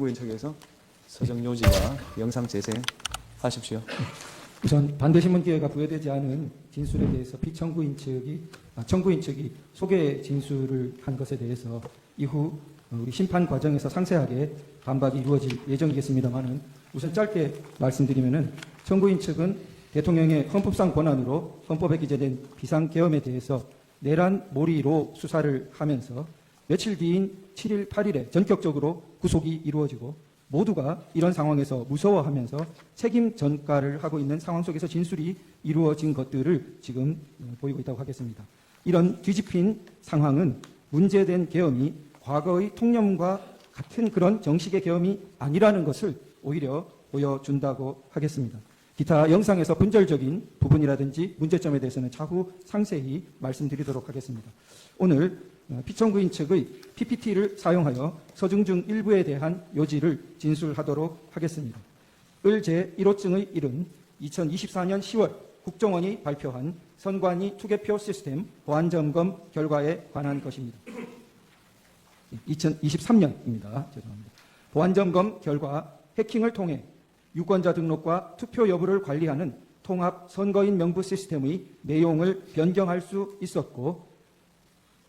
구인 측에서 서정 요지와 영상 재생하십시오. 우선 반대신문 기회가 부여되지 않은 진술에 대해서 청구인 측이 소개 진술을 한 것에 대해서 이후 우리 심판 과정에서 상세하게 반박이 이루어질 예정이겠습니다만은 우선 짧게 말씀드리면은 청구인 측은 대통령의 헌법상 권한으로 헌법에 기재된 비상계엄에 대해서 내란 몰이로 수사를 하면서 며칠 뒤인 7일, 8일에 전격적으로 구속이 이루어지고 모두가 이런 상황에서 무서워하면서 책임 전가를 하고 있는 상황 속에서 진술이 이루어진 것들을 지금 보이고 있다고 하겠습니다. 이런 뒤집힌 상황은 문제된 계엄이 과거의 통념과 같은 그런 정식의 계엄이 아니라는 것을 오히려 보여준다고 하겠습니다. 기타 영상에서 분절적인 부분이라든지 문제점에 대해서는 차후 상세히 말씀드리도록 하겠습니다. 오늘 피청구인 측의 PPT를 사용하여 서중 중 일부에 대한 요지를 진술하도록 하겠습니다. 을 제1호증의 1은 2024년 10월 국정원이 발표한 선관위 투개표 시스템 보안점검 결과에 관한 것입니다. 2023년입니다. 죄송합니다. 보안점검 결과 해킹을 통해 유권자 등록과 투표 여부를 관리하는 통합 선거인 명부 시스템의 내용을 변경할 수 있었고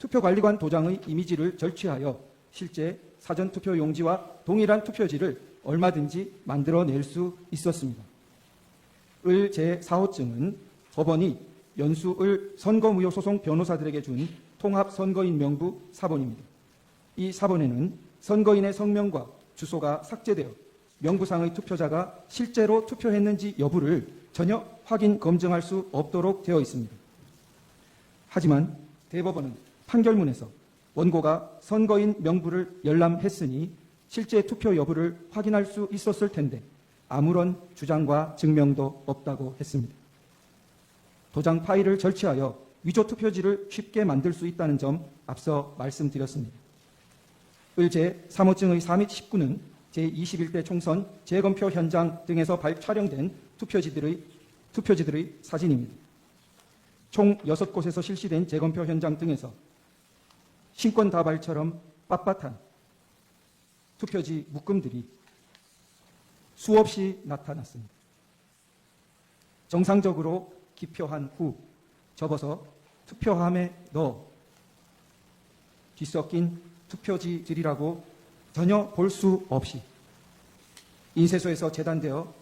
투표관리관 도장의 이미지를 절취하여 실제 사전투표 용지와 동일한 투표지를 얼마든지 만들어낼 수 있었습니다. 을 제4호증은 법원이 연수을 선거무효소송 변호사들에게 준 통합선거인 명부 사본입니다. 이 사본에는 선거인의 성명과 주소가 삭제되어 명부상의 투표자가 실제로 투표했는지 여부를 전혀 확인 검증할 수 없도록 되어 있습니다. 하지만 대법원은 판결문에서 원고가 선거인 명부를 열람했으니 실제 투표 여부를 확인할 수 있었을 텐데 아무런 주장과 증명도 없다고 했습니다. 도장 파일을 절취하여 위조 투표지를 쉽게 만들 수 있다는 점 앞서 말씀드렸습니다. 을 제3호증의 4 및 19는 제21대 총선 재검표 현장 등에서 촬영된 투표지들의 사진입니다. 총 6곳에서 실시된 재검표 현장 등에서 신권다발처럼 빳빳한 투표지 묶음들이 수없이 나타났습니다. 정상적으로 기표한 후 접어서 투표함에 넣어 뒤섞인 투표지들이라고 전혀 볼 수 없이 인쇄소에서 재단되어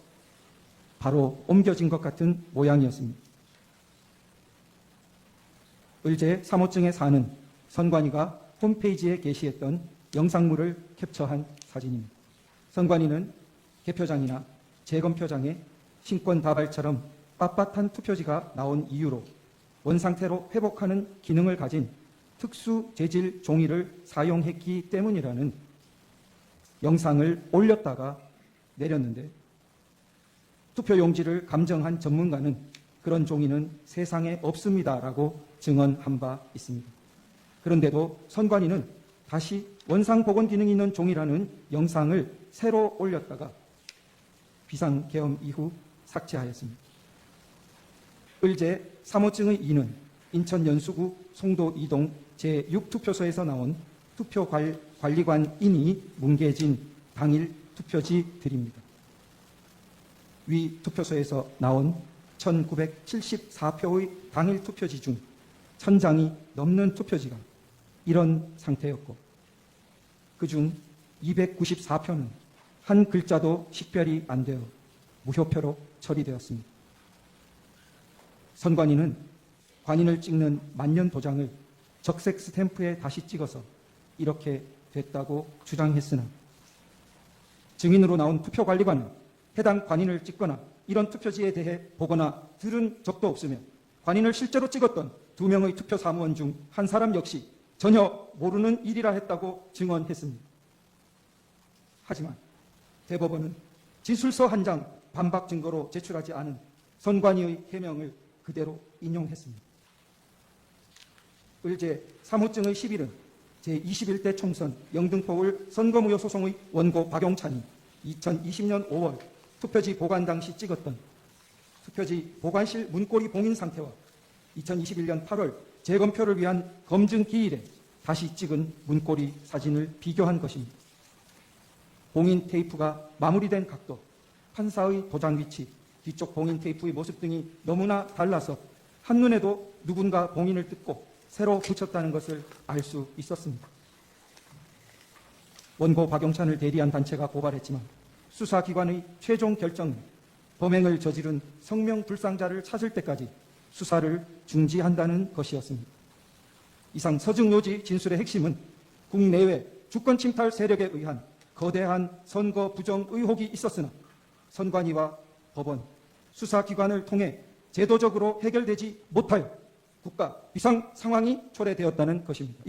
바로 옮겨진 것 같은 모양이었습니다. 을제 3호증의 4는 선관위가 홈페이지에 게시했던 영상물을 캡처한 사진입니다. 선관위는 개표장이나 재검표장에 신권다발처럼 빳빳한 투표지가 나온 이유로 원상태로 회복하는 기능을 가진 특수 재질 종이를 사용했기 때문이라는 영상을 올렸다가 내렸는데 투표용지를 감정한 전문가는 그런 종이는 세상에 없습니다라고 증언한 바 있습니다. 그런데도 선관위는 다시 원상 복원 기능이 있는 종이라는 영상을 새로 올렸다가 비상계엄 이후 삭제하였습니다. 을제 3호증의 2는 인천 연수구 송도 2동 제6투표소에서 나온 투표관리관인이 뭉개진 당일 투표지들입니다. 위 투표소에서 나온 1974표의 당일 투표지 중 1000장이 넘는 투표지가 이런 상태였고 그중 294표는 한 글자도 식별이 안 되어 무효표로 처리되었습니다. 선관위는 관인을 찍는 만년 도장을 적색 스탬프에 다시 찍어서 이렇게 됐다고 주장했으나 증인으로 나온 투표관리관은 해당 관인을 찍거나 이런 투표지에 대해 보거나 들은 적도 없으며 관인을 실제로 찍었던 2명의 투표 사무원 중 한 사람 역시 전혀 모르는 일이라 했다고 증언했습니다. 하지만 대법원은 진술서 한 장 반박 증거로 제출하지 않은 선관위의 해명을 그대로 인용했습니다. 을제 3호증의 11은 제21대 총선 영등포울 선거무효 소송의 원고 박용찬이 2020년 5월 투표지 보관 당시 찍었던 투표지 보관실 문고리 봉인 상태와 2021년 8월 재검표를 위한 검증 기일에 다시 찍은 문고리 사진을 비교한 것입니다. 봉인 테이프가 마무리된 각도, 판사의 도장 위치, 뒤쪽 봉인 테이프의 모습 등이 너무나 달라서 한눈에도 누군가 봉인을 뜯고 새로 붙였다는 것을 알 수 있었습니다. 원고 박용찬을 대리한 단체가 고발했지만 수사기관의 최종 결정은 범행을 저지른 성명불상자를 찾을 때까지 수사를 중지한다는 것이었습니다. 이상 서증요지 진술의 핵심은 국내외 주권침탈 세력에 의한 거대한 선거 부정 의혹이 있었으나 선관위와 법원, 수사기관을 통해 제도적으로 해결되지 못하여 국가 비상 상황이 초래되었다는 것입니다.